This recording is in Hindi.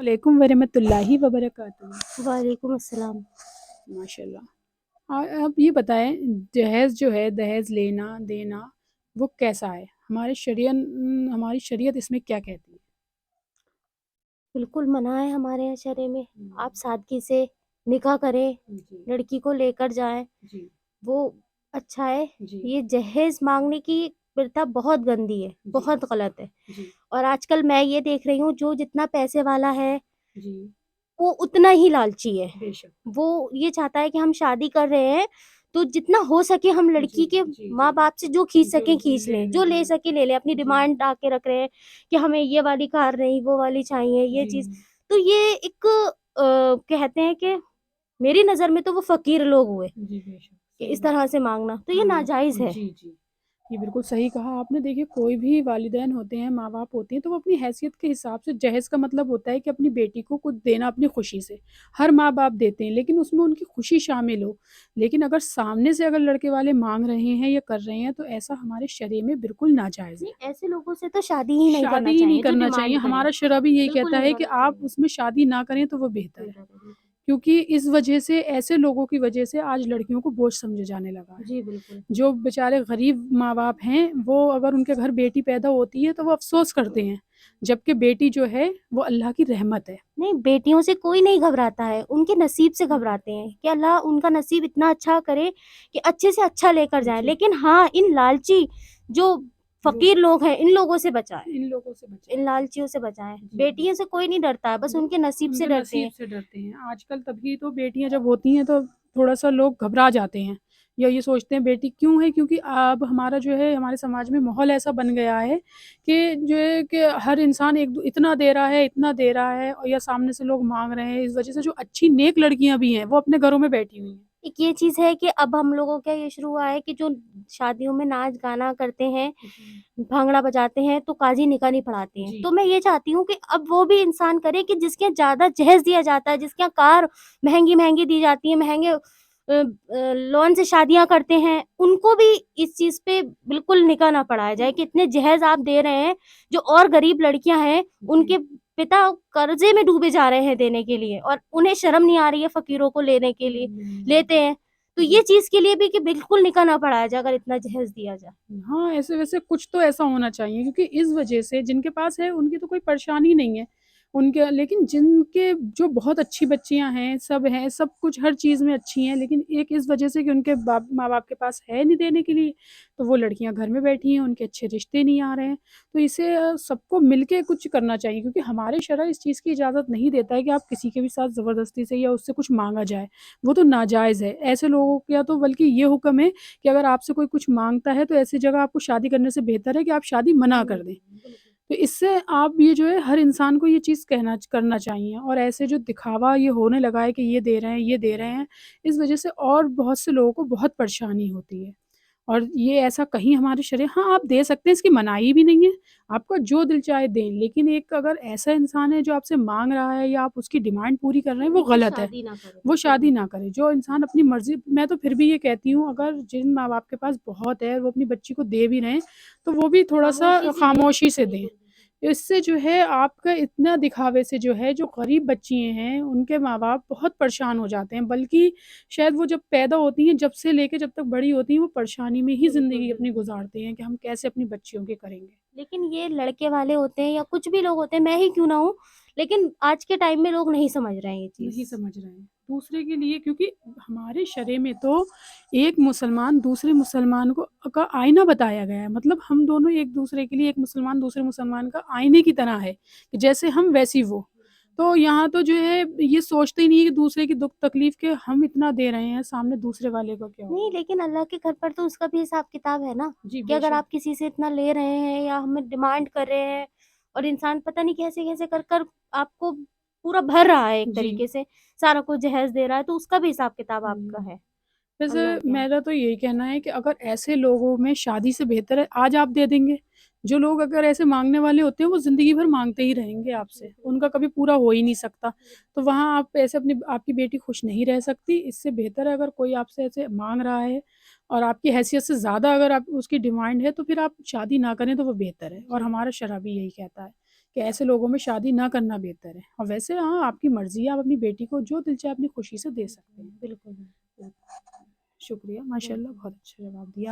वालेकुम वरहमतुल्लाहि वबरकातुहू। वालेकुम अस्सलाम। माशाल्लाह। आप ये बताएं, दहेज जो है, दहेज लेना देना वो कैसा है? हमारी शरीयत इसमें क्या कहती है? बिल्कुल मना है हमारे यहाँ शरय में। आप हम्म, सादगी से निकाह करें, जी लड़की को लेकर जाएँ, जी वो अच्छा है। जी ये दहेज माँगने की प्रथा बहुत गंदी है, जी बहुत गलत है। जी और आजकल मैं ये देख रही हूँ जो जितना पैसे वाला है, जी। वो उतना ही लालची है। बेशक। वो ये चाहता है कि हम शादी कर रहे हैं, तो जितना हो सके हम जी लड़की के जी जी। माँ-बाप से जो खींच जो सकें खींच ले लें, जो लें ले ले। सके ले लें। अपनी जी डिमांड ला के रख रहे हैं कि हमें ये वाली कार नहीं, वो वाली चाहिए, ये जी चीज़। तो ये एक कहते हैं कि मेरी नज़र में तो वो फ़कीर लोग हुए, जी। बेशक कि सही इस बात। तरह से माँगना, तो ये हाँ, नाजायज़ है। जी, जी। ये बिल्कुल सही कहा आपने। देखिए, कोई भी वालिदैन होते हैं, माँ-बाप होते हैं, तो वो अपनी हैसियत के हिसाब से जहेज़ का मतलब होता है कि अपनी बेटी को कुछ देना अपनी खुशी से। हर माँ-बाप देते हैं, लेकिन उसमें उनकी खुशी शामिल हो। लेकिन अगर सामने से अगर लड़के वाले माँग रहे हैं या कर रहे हैं, तो ऐसा हमारे शरीय में बिल्कुल नाजायज़ है। नहीं, ऐसे लोगों से तो शादी ही नहीं शादी करना ही नहीं चाहिए, जो करना चाहिए। डिमांड करें। हमारा शरा भी यही बिल्कुल कहता नहीं है कि करना आप चाहिए। उसमें शादी ना करें, तो वो बेहतर है। बेहतर है, बिल्कुल। क्योंकि इस वजह से ऐसे लोगों की वजह से आज लड़कियों को बोझ समझा जाने लगा है। जी, बिल्कुल। जो बेचारे गरीब माँ-बाप हैं, वो अगर उनके घर बेटी पैदा होती है, तो वो अफ़सोस करते हैं, जबकि बेटी जो है, वो अल्लाह की रहमत है। नहीं, बेटियों से कोई नहीं घबराता है, उनके नसीब से घबराते हैं कि अल्लाह उनका नसीब इतना अच्छा करे कि अच्छे से अच्छा लेकर जाएँ। जी, लेकिन हाँ, इन लालची जो लोग फ़कीर लोग हैं, इन लोगों से बचाएँ, इन लोगों से इन बचाएँ। लालचियों से बचाएँ। जी, बेटियों से कोई नहीं डरता है, बस वो उनके नसीब से उनके डरते नसीब हैं। से डरते हैं। आजकल तभी तो बेटियाँ जब होती हैं, तो थोड़ा-सा लोग घबरा जाते हैं या ये सोचते हैं बेटी क्यों है, क्योंकि अब हमारा जो है, हमारे समाज में माहौल ऐसा बन गया है कि जो है कि हर इंसान एक दू इतना दे रहा है, इतना दे रहा है, और या सामने से लोग माँग रहे हैं। इस वजह से जो अच्छी नेक लड़कियाँ भी हैं, वो अपने घरों में बैठी हुई हैं। एक ये चीज़ है कि अब हम लोगों का ये शुरू हुआ है कि जो शादियों में नाच-गाना करते हैं, जी, भांगड़ा बजाते हैं, तो काज़ी निकाह नहीं पढ़ाते हैं। जी, तो मैं ये चाहती हूँ कि अब वो भी इंसान करे कि जिसके यहाँ ज़्यादा जहेज़ दिया जाता है, जिसके यहाँ कार महँगी-महँगी दी जाती है, महँगे लोन से शादियाँ करते हैं, उनको भी इस चीज़ पे बिल्कुल निकाह ना पढ़ाया जाए कि इतने जहेज़ आप दे रहे हैं, जो और गरीब लड़कियाँ हैं, जी। उनके पिता कर्ज़े में डूबे जा रहे हैं देने के लिए और उन्हें शर्म नहीं आ रही है फ़कीरों को लेने के लिए, लेते हैं। तो जी। ये चीज़ के लिए भी कि बिल्कुल निकाह ना पढ़ाया जाए अगर इतना जहेज़ दिया जाए। हाँ, ऐसे-वैसे कुछ तो ऐसा होना चाहिए, क्योंकि इस वजह से जिनके पास है उनकी तो कोई परेशानी नहीं है। उनके लेकिन जिनके जो बहुत अच्छी बच्चियाँ हैं, सब हैं, सब कुछ हर चीज़ में अच्छी हैं, लेकिन एक इस वजह से कि उनके माँ-बाप के पास है नहीं देने के लिए, तो वो लड़कियाँ घर में बैठी हैं, उनके अच्छे रिश्ते नहीं आ रहे हैं। तो इसे सबको मिलके कुछ करना चाहिए, क्योंकि हमारे शरअ इस चीज़ की इजाज़त नहीं देता है कि आप किसी के भी साथ ज़बरदस्ती से या उससे कुछ माँगा जाए। वो तो नाजायज़ है। ऐसे लोगों का तो बल्कि ये हुक्म है कि अगर आपसे कोई कुछ माँगता है, तो ऐसी जगह आपको शादी करने से बेहतर है कि आप शादी मना कर दें। बिल्कुल। तो इससे आप ये जो है, हर इंसान को ये चीज़ करना चाहिए, और ऐसे जो दिखावा ये होने लगा है कि ये दे रहे हैं, ये दे रहे हैं, इस वज़ह से और बहुत से लोगों को बहुत परेशानी होती है। और ये ऐसा कहीं हमारे शरीर, हाँ, आप दे सकते हैं, इसकी मनाही भी नहीं है, आपका जो दिल चाहे दें, लेकिन एक अगर ऐसा इंसान है जो आपसे माँग रहा है या आप उसकी डिमांड पूरी कर रहे हैं, वो देखिए गलत है। शादी ना करे, वो बिल्कुल शादी नहीं ना करे। करे। जो इंसान अपनी मर्ज़ी, मैं तो फिर भी ये कहती हूँ, अगर जिन माँ-बाप के पास बहुत है, वो अपनी बच्ची को दे भी रहे हैं, तो वो भी खामोशी थोड़ा-सा से दें, खामोशी से दें। बिल्कुल, बिल्कुल। इससे जो है आपका इतना दिखावे से जो है, जो गरीब बच्चियाँ हैं, उनके माँ-बाप बहुत परेशान हो जाते हैं। बल्कि शायद वो जब पैदा होती हैं, जब से लेके जब तक बड़ी होती हैं, वो परेशानी में ही बिल्कुल, ज़िंदगी अपनी बिल्कुल। गुज़ारती हैं कि हम कैसे अपनी बच्चियों की करेंगे। लेकिन ये लड़के वाले होते हैं या कुछ भी लोग होते हैं, मैं ही क्यों ना हूँ, लेकिन आज के टाइम में लोग नहीं समझ रहे हैं ये चीज़। नहीं समझ रहे हैं। दूसरे के लिए, क्योंकि हमारे शरय में तो एक मुसलमान दूसरे मुसलमान को का आईना बताया गया है। मतलब हम दोनों एक-दूसरे के लिए, एक मुसलमान दूसरे मुसलमान का आईने की तरह है, कि जैसे हम वैसी वो। तो यहाँ तो जो है, ये सोचते ही नहीं है कि दूसरे की दुःख-तकलीफ़ के हम इतना दे रहे हैं, सामने दूसरे वाले का क्या नहीं, होगा? लेकिन अल्लाह के घर पर तो उसका भी हिसाब-किताब है ना, जी, कि अगर बेशक। आप किसी से इतना ले रहे हैं या हमें डिमांड कर रहे हैं और इंसान पता नहीं कैसे-कैसे कर कर आपको पूरा भर रहा है एक जी। तरीके से, सारा कुछ जहेज़ दे रहा है, तो उसका भी हिसाब-किताब आपका हुँ। है, वैसे अल्लाह के यहाँ। मेरा तो यही कहना है कि अगर ऐसे लोगों में शादी से बेहतर है आज आप दे देंगे। जो लोग अगर ऐसे माँगने वाले होते हैं, वो ज़िंदगी भर माँगते ही रहेंगे आपसे, उनका कभी पूरा हो ही नहीं सकता। तो वहाँ आप ऐसे अपनी आपकी बेटी खुश नहीं रह सकती। इससे बेहतर है अगर कोई आपसे ऐसे माँग रहा है और आपकी हैसियत से ज़्यादा अगर आप उसकी डिमांड है, तो फिर आप शादी ना करें, तो वो बेहतर है, और जी। हमारा शरअ भी यही कहता है कि ऐसे लोगों में शादी ना करना बेहतर है। और वैसे हाँ, आपकी मर्ज़ी है, आप अपनी बेटी को जो दिल चाहे अपनी खुशी से दे सकते हैं। बिल्कुल। शुक्रिया, माशाल्लाह बहुत अच्छा जवाब दिया।